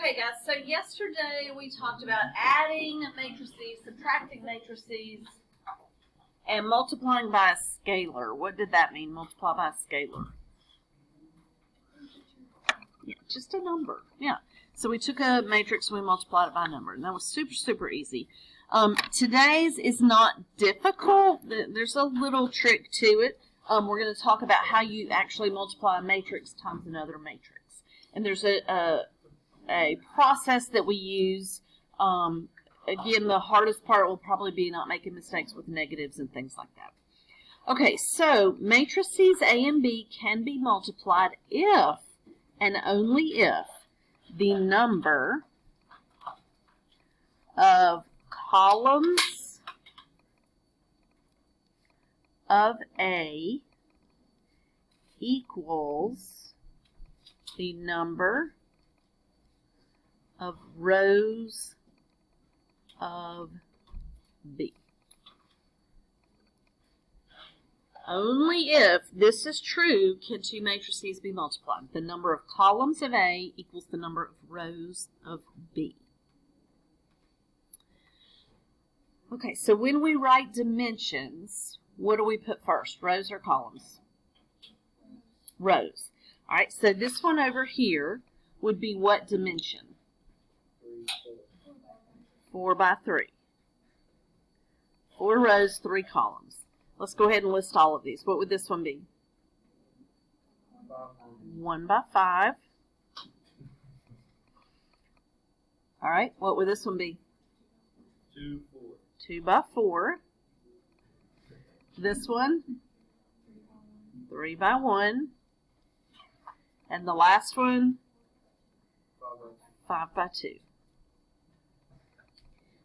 Okay, guys, so yesterday we talked about adding matrices, subtracting matrices, and multiplying by a scalar. What did that mean, multiply by a scalar? Yeah, just a number. Yeah. So we took a matrix and we multiplied it by a number, and that was super, super easy. Today's is not difficult. There's a little trick to it. We're going to talk about how you actually multiply a matrix times another matrix. And there's a process that we use. Again, the hardest part will probably be not making mistakes with negatives and things like that. Okay, so matrices A and B can be multiplied if and only if the number of columns of A equals the number of rows of B. Only if this is true can two matrices be multiplied. The number of columns of A equals the number of rows of B. Okay, so when we write dimensions, what do we put first, rows or columns? Rows. All right, so this one over here would be what dimension? 4 by 3. 4 rows, 3 columns. Let's go ahead and list all of these. What would this one be? 1 by 5. All right, what would this one be? 2 by 4. This one? 3 by 1. And the last one? 5 by 2.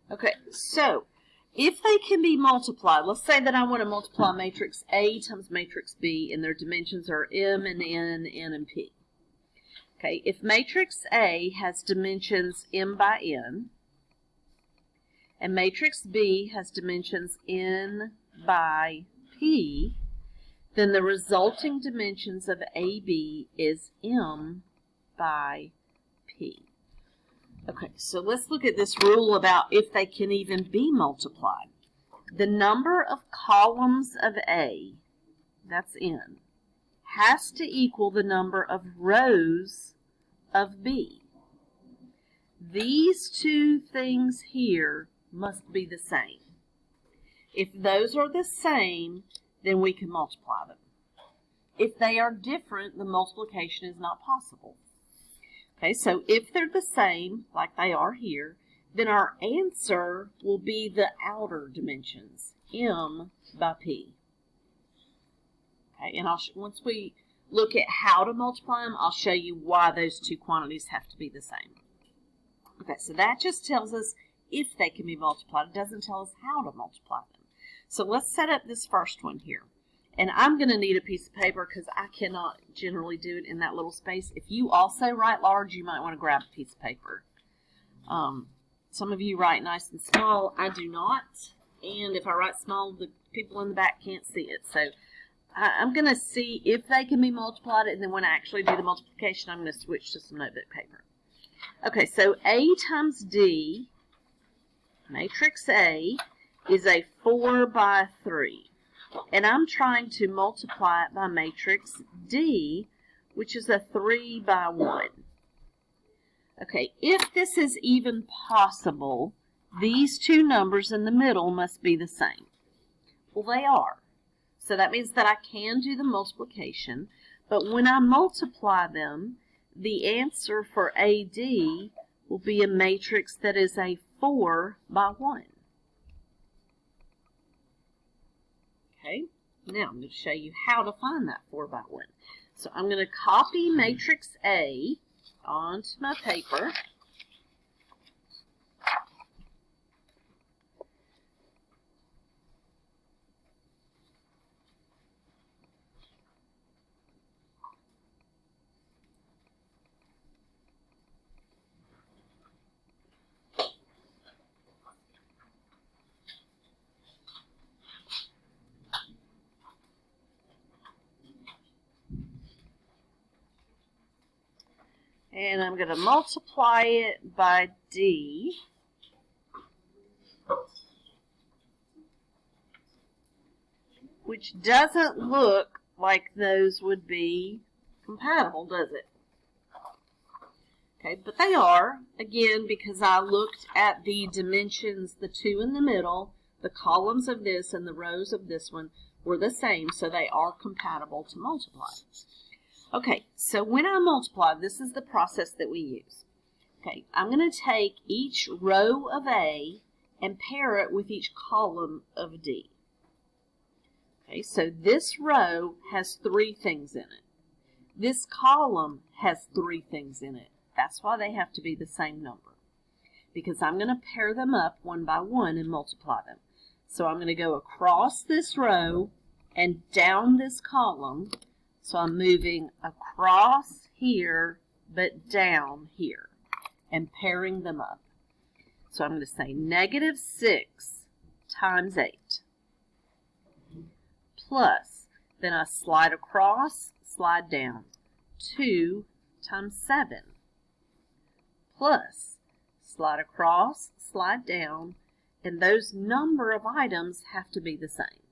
Okay, so if they can be multiplied, let's say that I want to multiply matrix A times matrix B, and their dimensions are M and N, N and P. Okay, if matrix A has dimensions M by N, and matrix B has dimensions N by P, then the resulting dimensions of AB is M by P. Okay, so let's look at this rule about if they can even be multiplied. The number of columns of A, that's N, has to equal the number of rows of B. These two things here must be the same. If those are the same, then we can multiply them. If they are different, the multiplication is not possible. Okay, so if they're the same, like they are here, then our answer will be the outer dimensions, M by P. Okay, and once we look at how to multiply them, I'll show you why those two quantities have to be the same. Okay, so that just tells us if they can be multiplied. It doesn't tell us how to multiply them. So let's set up this first one here. And I'm going to need a piece of paper because I cannot generally do it in that little space. If you also write large, you might want to grab a piece of paper. Some of you write nice and small. I do not. And if I write small, the people in the back can't see it. So I'm going to see if they can be multiplied. And then when I actually do the multiplication, I'm going to switch to some notebook paper. Okay, so A times D, matrix A, is a 4 by 3. And I'm trying to multiply it by matrix D, which is a 3 by 1. Okay, if this is even possible, these two numbers in the middle must be the same. Well, they are. So that means that I can do the multiplication, but when I multiply them, the answer for AD will be a matrix that is a 4 by 1. Okay, now I'm going to show you how to find that 4 by 1. So I'm going to copy matrix A onto my paper. And I'm going to multiply it by D. Which doesn't look like those would be compatible, does it? Okay, but they are, again, because I looked at the dimensions, the two in the middle, the columns of this and the rows of this one were the same, so they are compatible to multiply. Okay, so when I multiply, this is the process that we use. Okay, I'm going to take each row of A and pair it with each column of D. Okay, so this row has 3 things in it. This column has 3 things in it. That's why they have to be the same number, because I'm going to pair them up one by one and multiply them. So I'm going to go across this row and down this column. So I'm moving across here but down here and pairing them up. So I'm going to say negative 6 times 8 plus, then I slide across, slide down, 2 times 7 plus, slide across, slide down, and those number of items have to be the same.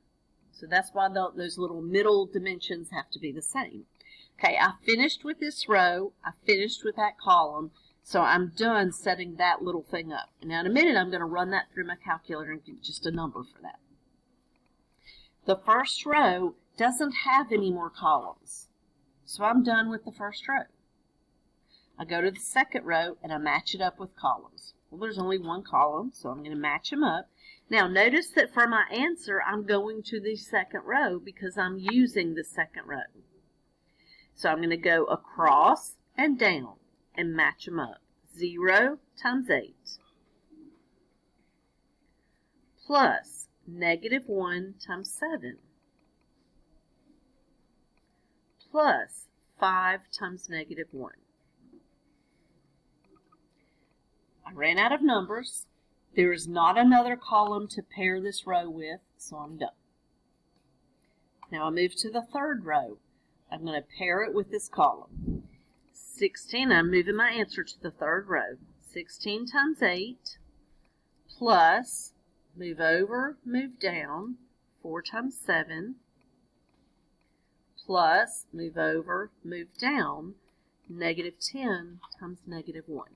So that's why those little middle dimensions have to be the same. Okay, I finished with this row, I finished with that column, so I'm done setting that little thing up. And now in a minute I'm going to run that through my calculator and get just a number for that. The first row doesn't have any more columns, so I'm done with the first row. I go to the second row and I match it up with columns. Well, there's only one column, so I'm going to match them up. Now notice that for my answer, I'm going to the second row because I'm using the second row. So I'm going to go across and down and match them up. 0 times 8 plus negative 1 times 7 plus 5 times negative 1. I ran out of numbers. There is not another column to pair this row with, so I'm done. Now I move to the third row. I'm going to pair it with this column. 16, I'm moving my answer to the third row. 16 times 8 plus, move over, move down, 4 times 7 plus, move over, move down, negative 10 times negative 1.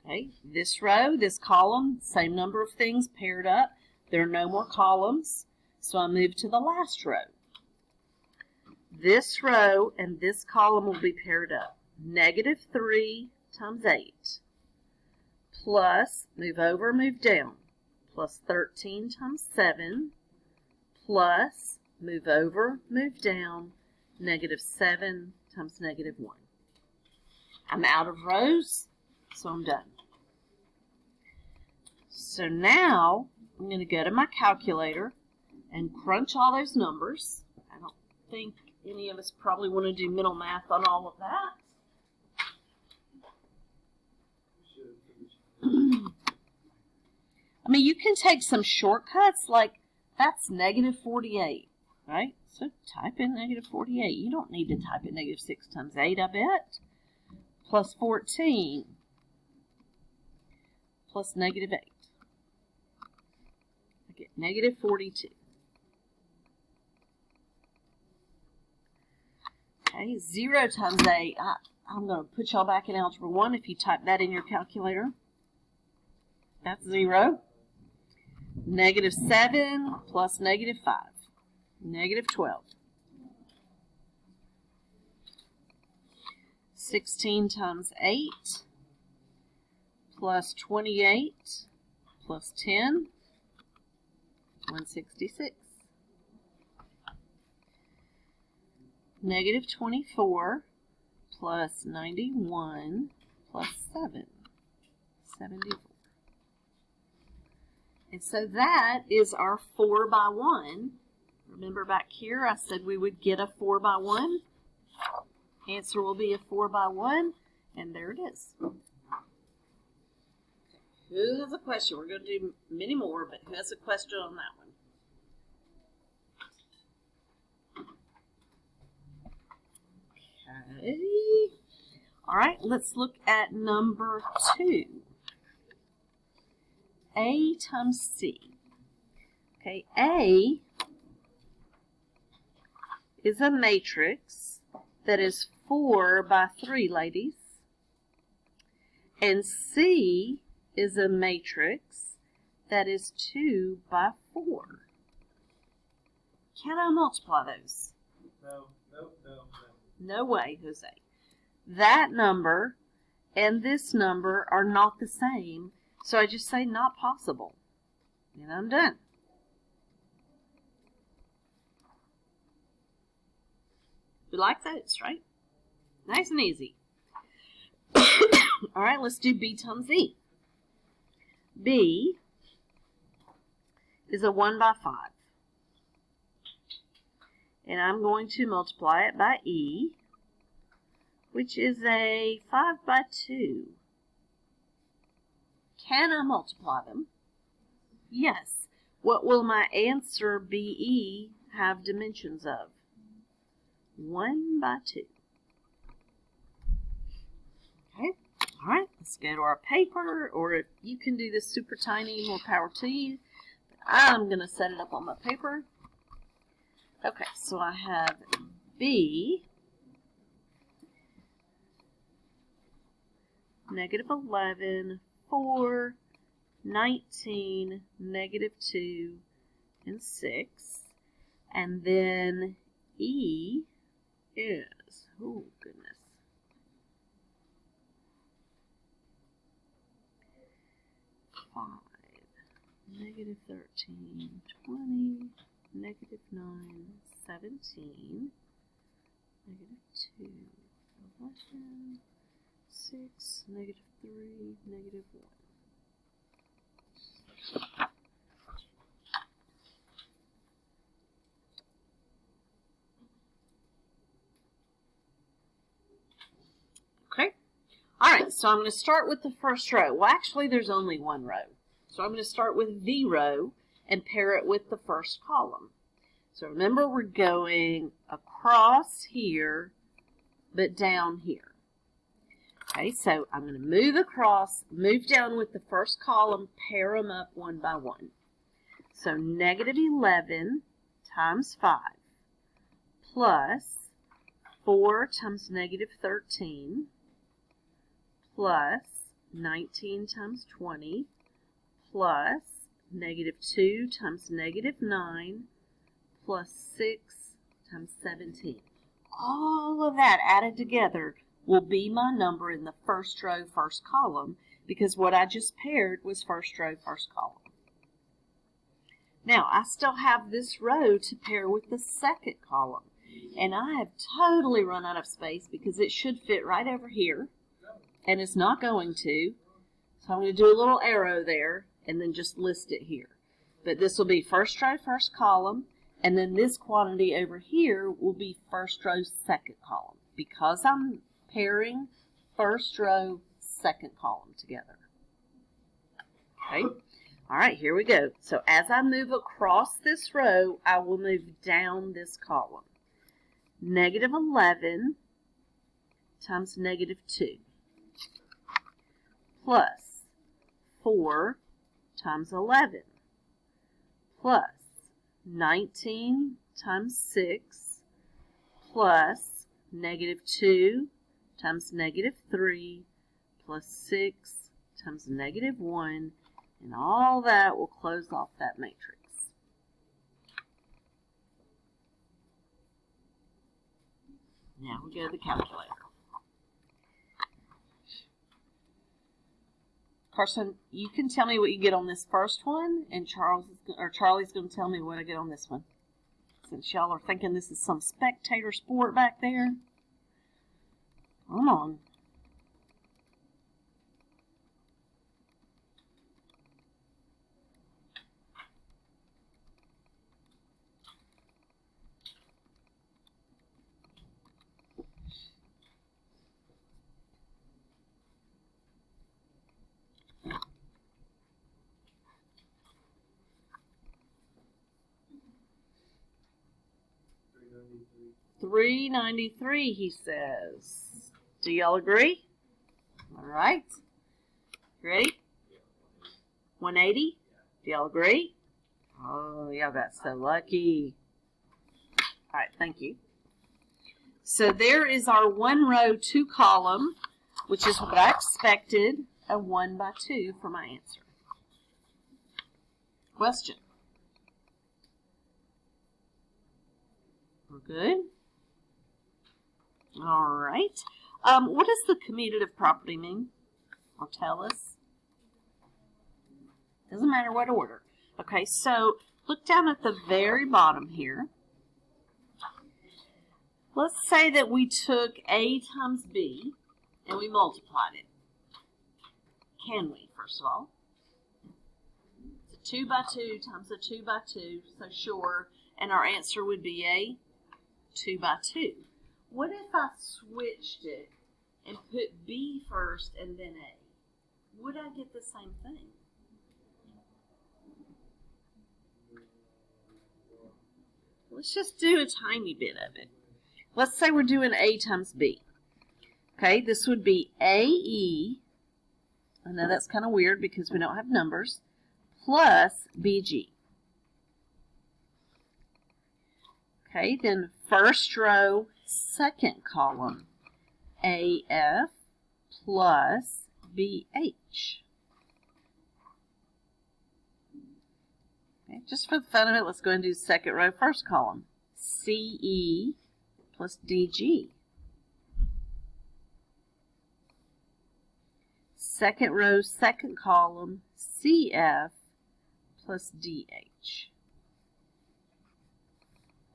Okay, this row, this column, same number of things paired up. There are no more columns, so I move to the last row. This row and this column will be paired up. Negative 3 times 8 plus, move over, move down, plus 13 times 7 plus, move over, move down, negative 7 times negative 1. I'm out of rows, so I'm done. So now I'm going to go to my calculator and crunch all those numbers. I don't think any of us probably want to do mental math on all of that. I mean, you can take some shortcuts, like that's negative 48, right? So type in negative 48. You don't need to type in negative 6 times 8, I bet. Plus 14 plus negative 8. I get negative 42. Okay, 0 times 8. I'm going to put y'all back in Algebra 1 if you type that in your calculator. That's 0. Negative 7 plus negative 5. Negative 12. 16 times 8 plus 28 plus 10. 166. Negative 24 plus 91 plus 7. 74. And so that is our 4 by 1. Remember back here I said we would get a 4 by 1? Answer will be a 4 by 1, and there it is. Who has a question? We're going to do many more, but who has a question on that one? Okay. All right, let's look at number 2. A times C. Okay, A is a matrix that is 4 by 3, ladies. And C is a matrix that is 2 by 4. Can I multiply those? No. No way, Jose. That number and this number are not the same, so I just say not possible. And I'm done. We like those, right? Nice and easy. All right, let's do B times E. B is a 1 by 5. And I'm going to multiply it by E, which is a 5 by 2. Can I multiply them? Yes. What will my answer BE have dimensions of? 1 by 2. Okay. All right, let's go to our paper, or if you can do this super tiny, more power to you. I'm going to set it up on my paper. Okay, so I have B, -11, 4, 19, -2, and 6. And then E is, oh goodness, -13, 20, -9, 17, -2, 11, 6, -3, -1. Okay. All right, so I'm going to start with the first row. Well, actually, there's only one row. So I'm going to start with the row and pair it with the first column. So remember, we're going across here, but down here. Okay, so I'm going to move across, move down with the first column, pair them up 1 by 1. So -11 times 5 plus 4 times -13 plus 19 times 20 plus -2 times -9 plus 6 times 17. All of that added together will be my number in the first row, first column, because what I just paired was first row, first column. Now, I still have this row to pair with the second column, and I have totally run out of space because it should fit right over here, and it's not going to. So I'm going to do a little arrow there and then just list it here. But this will be first row, first column, and then this quantity over here will be first row, second column, because I'm pairing first row, second column together. Okay. All right, here we go. So as I move across this row, I will move down this column. -11 times -2 plus 4 times 11 plus 19 times 6 plus -2 times -3 plus 6 times -1, and all that will close off that matrix. Now we go to the calculator. Carson, you can tell me what you get on this first one, and Charlie's going to tell me what I get on this one. Since y'all are thinking this is some spectator sport back there. Come on. $393, he says. Do y'all agree? All right. Ready? 180? Do y'all agree? Oh, y'all got so lucky. All right, thank you. So there is our 1 row, 2 column, which is what I expected, a 1 by 2 for my answer. Question. We're good? All right. What does the commutative property mean? Or tell us? Doesn't matter what order. Okay, so look down at the very bottom here. Let's say that we took A times B and we multiplied it. Can we, first of all? It's a 2 by 2 times a 2 by 2, so sure. And our answer would be a 2 by 2. What if I switched it and put B first and then A? Would I get the same thing? Let's just do a tiny bit of it. Let's say we're doing A times B. Okay, this would be AE. I know that's kind of weird because we don't have numbers. Plus BG. Okay, then first row, second column. AF plus BH. Okay, just for the fun of it, let's go and do second row, first column. CE plus DG. Second row, second column, CF plus DH.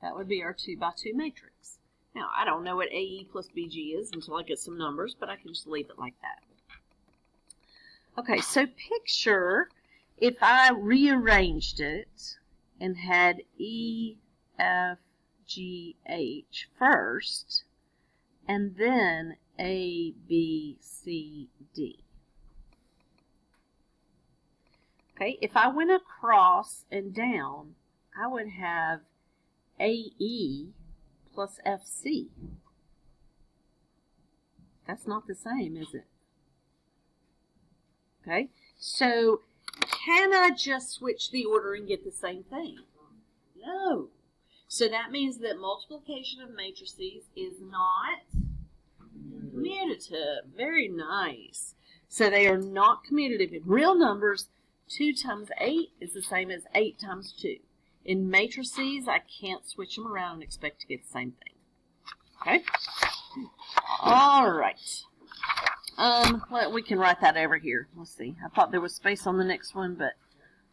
That would be our 2 by 2 matrix. Now, I don't know what AE plus BG is until I get some numbers, but I can just leave it like that. Okay, so picture if I rearranged it and had E, F, G, H first, and then A, B, C, D. Okay, if I went across and down, I would have AE plus FC. That's not the same, is it? Okay, so can I just switch the order and get the same thing? No. So that means that multiplication of matrices is not commutative. Very nice. So they are not commutative. In real numbers, 2 times 8 is the same as 8 times 2. In matrices, I can't switch them around and expect to get the same thing. Okay? All right. We can write that over here. Let's see. I thought there was space on the next one, but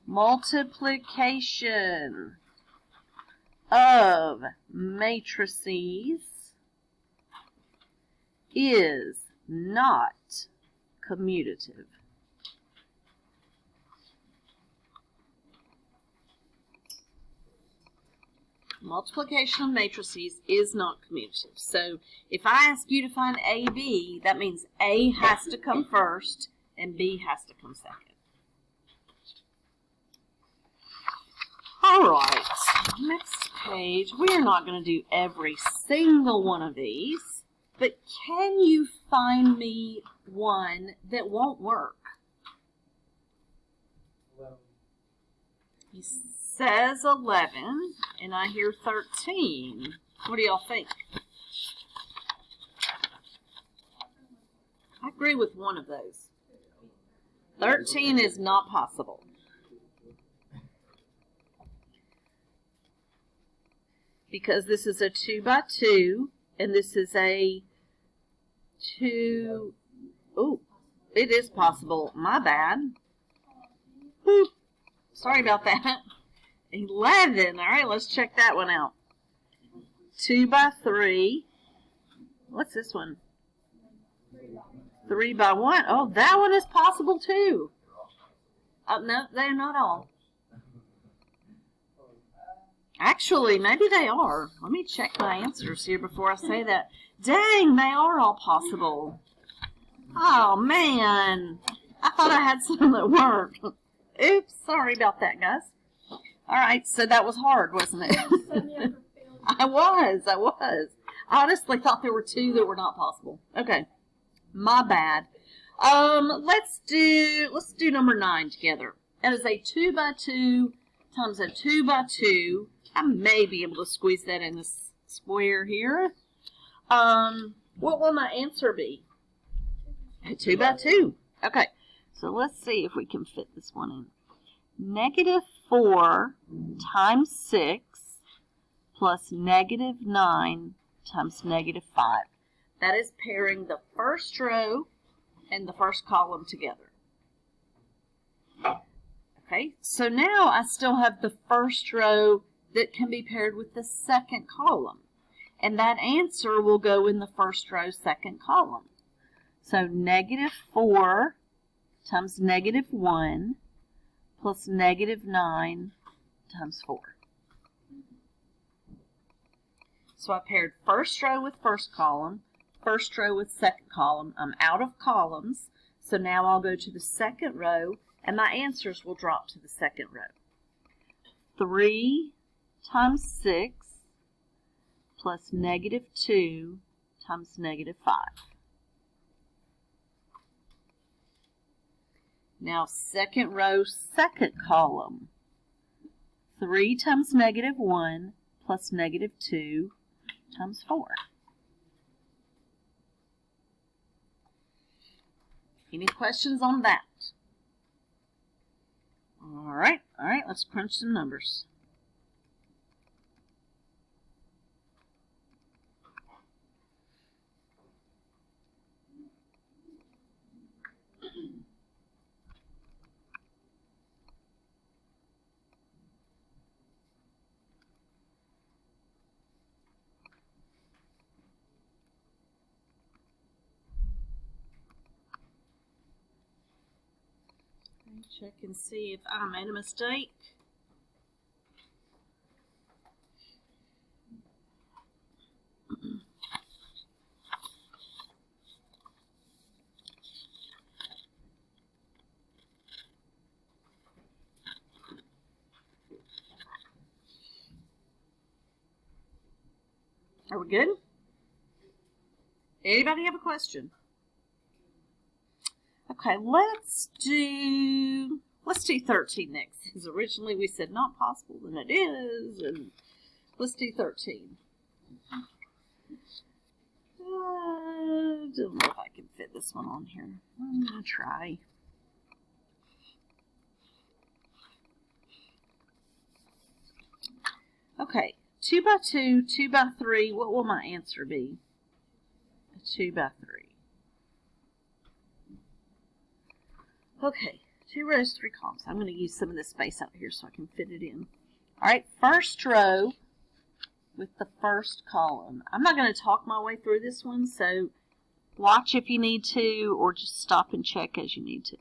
multiplication of matrices is not commutative. Multiplication of matrices is not commutative. So if I ask you to find AB, that means A has to come first and B has to come second. All right, next page. We are not going to do every single one of these, but can you find me one that won't work? He says 11, and I hear 13. What do y'all think? I agree with one of those. 13 is not possible. Because this is a 2 by 2, and this is a 2. Oh, it is possible. My bad. Whew. Sorry about that. 11. All right, let's check that one out. 2 by 3. What's this one? 3 by 1. Oh, that one is possible too. No, they're not all. Actually, maybe they are. Let me check my answers here before I say that. Dang, they are all possible. Oh, man. I thought I had some that weren't. Oops, sorry about that, guys. All right, so that was hard, wasn't it? I was. I honestly thought there were 2 that were not possible. Okay. My bad. Let's do number 9 together. That is a 2 by 2 times a 2 by 2. I may be able to squeeze that in this square here. What will my answer be? A 2 by 2. Okay, so let's see if we can fit this one in. Negative 4 times 6 plus negative 9 times negative 5. That is pairing the first row and the first column together. Okay, so now I still have the first row that can be paired with the second column. And that answer will go in the first row, second column. So negative 4 times negative 1 plus negative 9 times 4. So I paired first row with first column, first row with second column. I'm out of columns, so now I'll go to the second row, and my answers will drop to the second row. 3 times 6 plus negative 2 times negative 5. Now second row, second column. 3 times negative 1 plus negative 2 times 4. Any questions on that? All right, let's crunch some numbers. Check and see if I made a mistake. Are we good? Anybody have a question? Okay, let's do 13 next. Because originally we said not possible, and it is. And let's do 13. Don't know if I can fit this one on here. I'm going to try. Okay, 2 by 2, 2 by 3. What will my answer be? A 2 by 3. Okay, 2 rows, 3 columns. I'm going to use some of this space out here so I can fit it in. All right, first row with the first column. I'm not going to talk my way through this one, so watch if you need to, or just stop and check as you need to.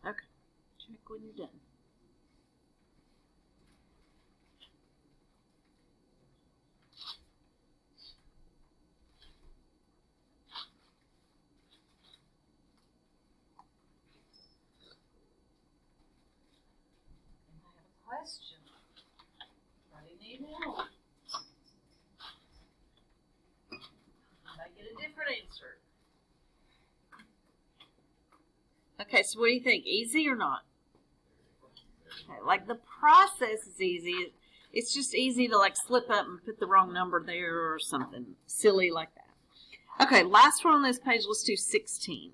Okay. Check when you're done. I have a question. I need help. I get a different answer. Okay, so what do you think? Easy or not? Okay, like the process is easy. It's just easy to like slip up and put the wrong number there or something silly like that. Okay, last one on this page, let's do 16.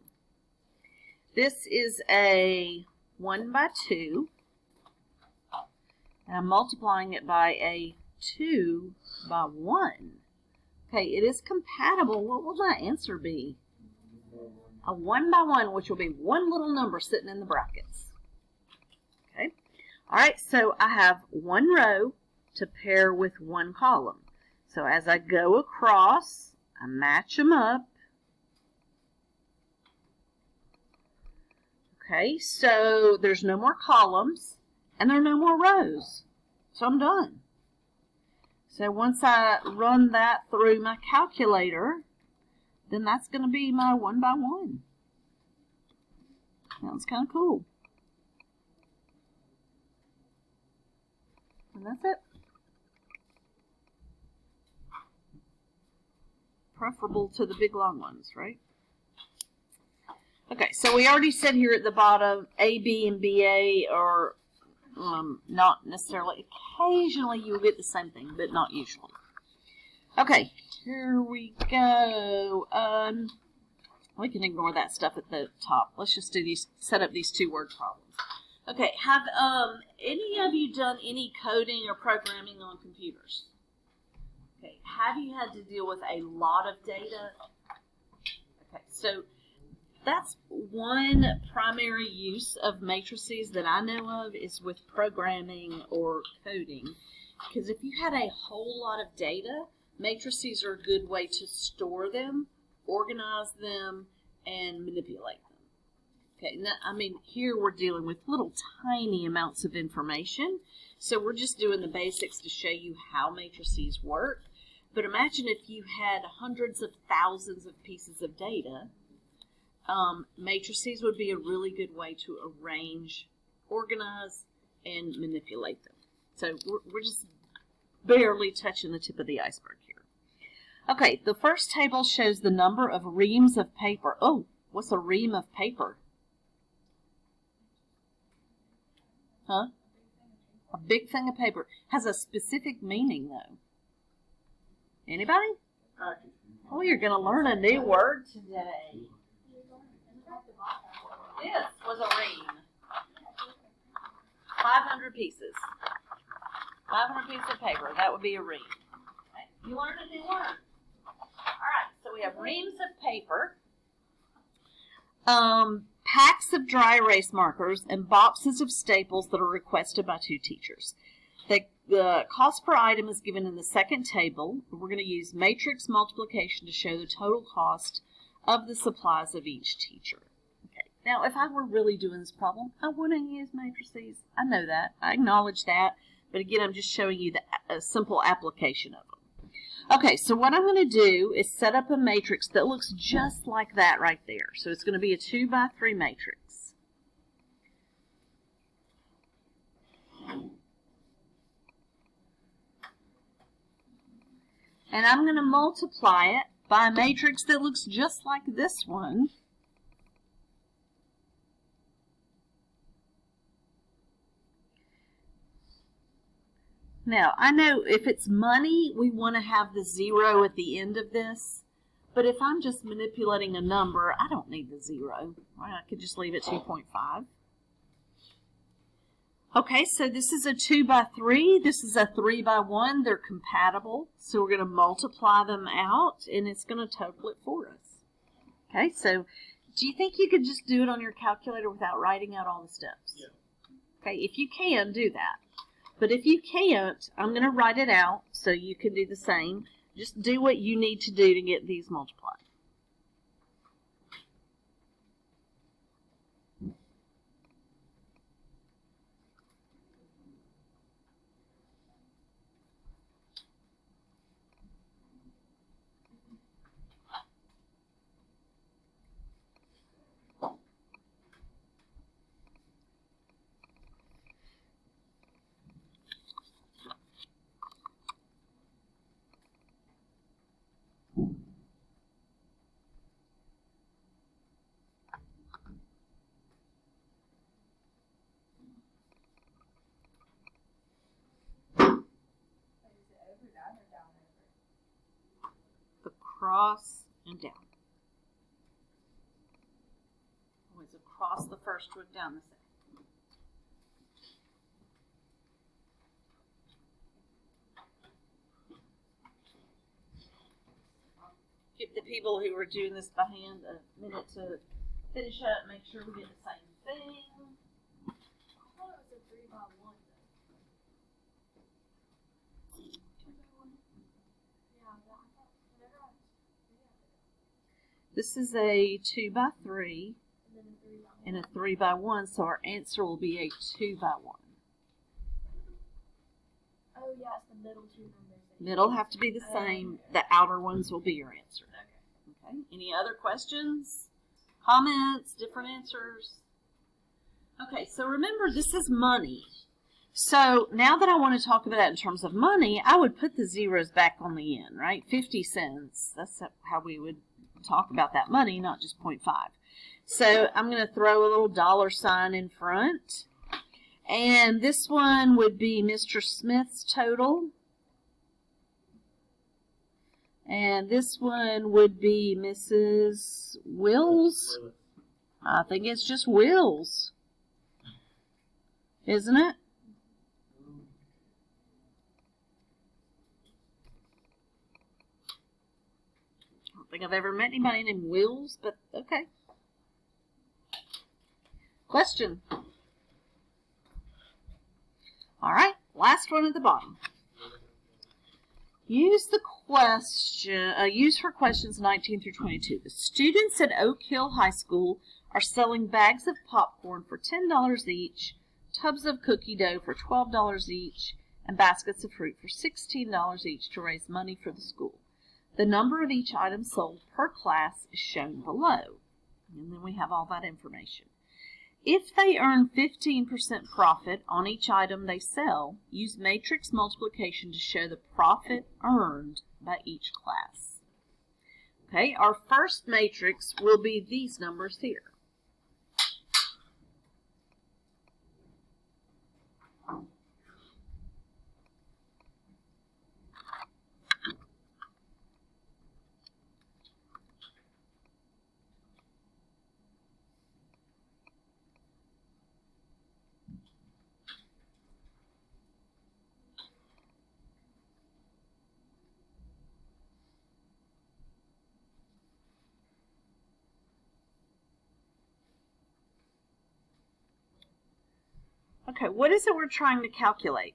This is a 1 by 2. And I'm multiplying it by a 2 by 1. Okay, it is compatible. What will my answer be? A 1 by 1, which will be one little number sitting in the brackets. Okay. All right, so I have one row to pair with one column. So as I go across, I match them up. Okay, so there's no more columns and there are no more rows. So I'm done. So once I run that through my calculator, then that's going to be my 1 by 1. Sounds kind of cool. And that's it. Preferable to the big long ones, right? Okay, so we already said here at the bottom, AB and BA are not necessarily. Occasionally you'll get the same thing, but not usually. Okay, here we go. We can ignore that stuff at the top. Let's just do these. Set up these 2 word problems. Okay, have any of you done any coding or programming on computers? Okay, have you had to deal with a lot of data? Okay, so that's one primary use of matrices that I know of is with programming or coding. Because if you had a whole lot of data, matrices are a good way to store them, organize them, and manipulate them. Okay, now, I mean, here we're dealing with little tiny amounts of information, so we're just doing the basics to show you how matrices work. But imagine if you had hundreds of thousands of pieces of data. Matrices would be a really good way to arrange, organize, and manipulate them. So we're just barely touching the tip of the iceberg here. Okay, the first table shows the number of reams of paper. Oh, what's a ream of paper? Huh? A big thing of paper. Has a specific meaning, though. Anybody? Oh, you're going to learn a new word today. This was a ream. 500 pieces. 500 pieces of paper. That would be a ream. Okay. You learned a new word. Alright, so we have reams of paper, packs of dry erase markers, and boxes of staples that are requested by 2 teachers. The cost per item is given in the second table. We're going to use matrix multiplication to show the total cost of the supplies of each teacher. Okay. Now, if I were really doing this problem, I wouldn't use matrices. I know that. I acknowledge that. But again, I'm just showing you the simple application of them. Okay, so what I'm going to do is set up a matrix that looks just like that right there. So it's going to be a 2 by 3 matrix. And I'm going to multiply it by a matrix that looks just like this one. Now, I know if it's money, we want to have the 0 at the end of this. But if I'm just manipulating a number, I don't need the 0. I could just leave it 2.5. Okay, so this is a 2 by 3. This is a 3 by 1. They're compatible. So we're going to multiply them out, and it's going to total it for us. Okay, so do you think you could just do it on your calculator without writing out all the steps? Yeah. Okay, if you can, do that. But if you can't, I'm going to write it out so you can do the same. Just do what you need to do to get these multiplied. across and down. Always across the first one, down the second. Give the people who are doing this by hand a minute to finish up, make sure we get the same thing. I thought it was a 3 by 1 though. 2 by 1? Yeah, I thought whenever This is a 2 by 3 and then a 3 by 1. and a 3 by 1, so our answer will be a 2 by 1. Oh yeah, it's the middle two numbers. Middle have to be the same. The outer ones will be your answer. Okay. Okay. Any other questions? Comments? Different answers? Okay, so remember this is money. So now that I want to talk about it in terms of money, I would put the zeros back on the end, right? 50 cents. That's how we would talk about that money, not just 0.5. So I'm going to throw a little dollar sign in front. And this one would be Mr. Smith's total. And this one would be Mrs. Wills. I think it's just Wills. Isn't it? I don't think I've ever met anybody named Wills, but okay. Question. All right, last one at the bottom. Use for questions 19 through 22. The students at Oak Hill High School are selling bags of popcorn for $10 each, tubs of cookie dough for $12 each, and baskets of fruit for $16 each to raise money for the school. The number of each item sold per class is shown below. And then we have all that information. If they earn 15% profit on each item they sell, use matrix multiplication to show the profit earned by each class. Okay, our first matrix will be these numbers here. Okay, what is it we're trying to calculate?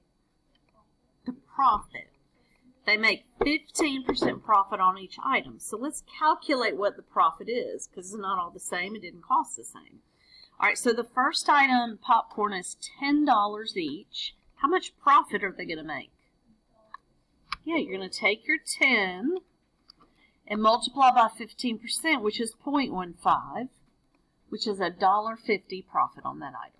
The profit. They make 15% profit on each item. So let's calculate what the profit is, because it's not all the same. It didn't cost the same. All right, so the first item, popcorn, is $10 each. How much profit are they going to make? Yeah, you're going to take your 10 and multiply by 15%, which is 0.15, which is $1.50 profit on that item.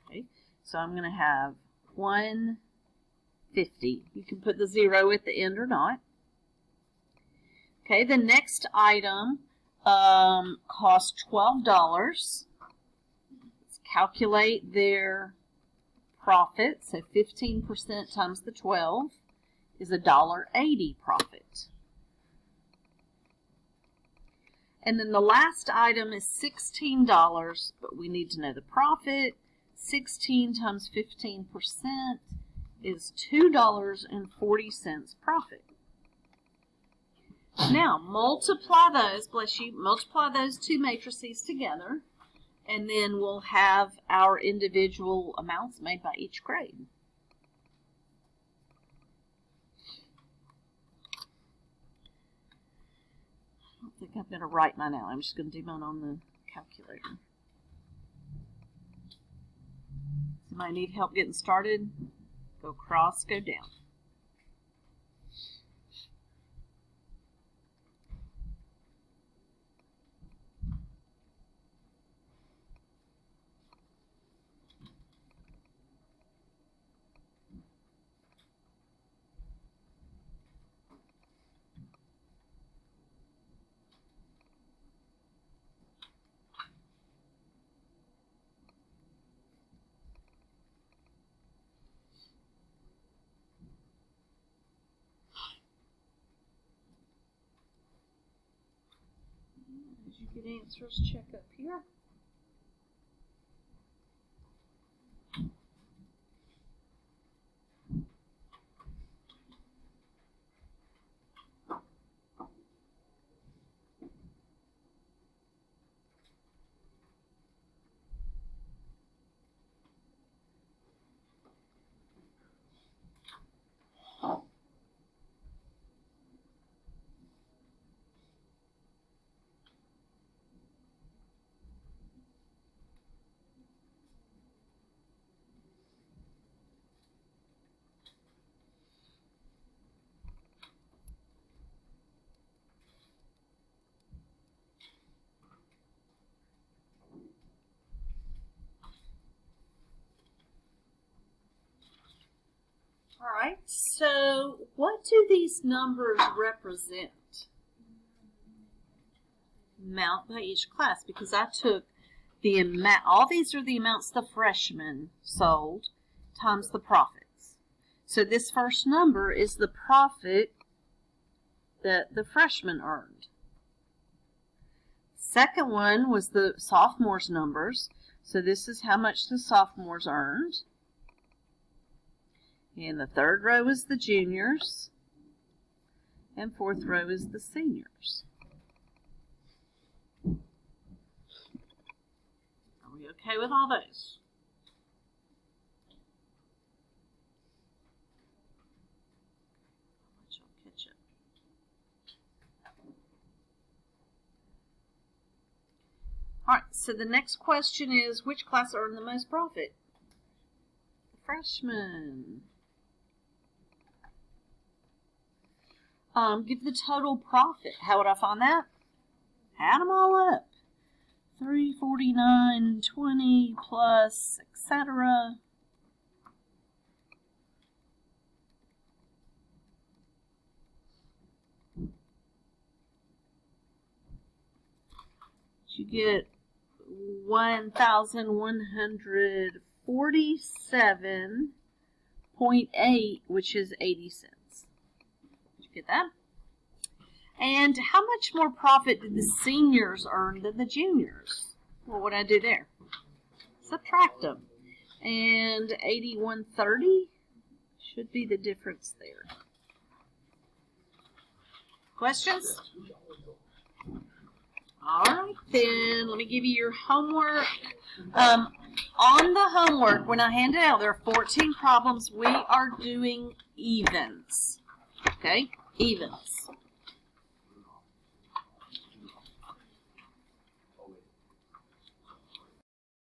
Okay. So I'm going to have 150. You can put the 0 at the end or not. Okay, the next item costs $12. Let's calculate their profit. So 15% times the 12 is $1.80 profit. And then the last item is $16, but we need to know the profit. 16 times 15% is $2.40 profit. Now, multiply those, bless you, multiply those two matrices together, and then we'll have our individual amounts made by each grade. I don't think I'm going to write mine out. I'm just going to do mine on the calculator. Somebody need help getting started? Go cross, go down. Did you get answers? Check up here. All right, so what do these numbers represent? Amount by each class, because I took the amount, all these are the amounts the freshmen sold times the profits. So this first number is the profit that the freshmen earned. Second one was the sophomores' numbers. So this is how much the sophomores earned. And the third row is the juniors. And fourth row is the seniors. Are we okay with all those? I'll catch up. All right, so the next question is, which class earned the most profit? The freshmen. Give the total profit. How would I find that? Add them all up. 349.20 plus, etc. You get 1,147.8, which is 80 cents. Did you get that? And how much more profit did the seniors earn than the juniors? What would I do there? Subtract them. And 81.30 should be the difference there. Questions? All right, then, let me give you your homework. On the homework, when I hand it out, there are 14 problems. We are doing evens. Okay? Evens.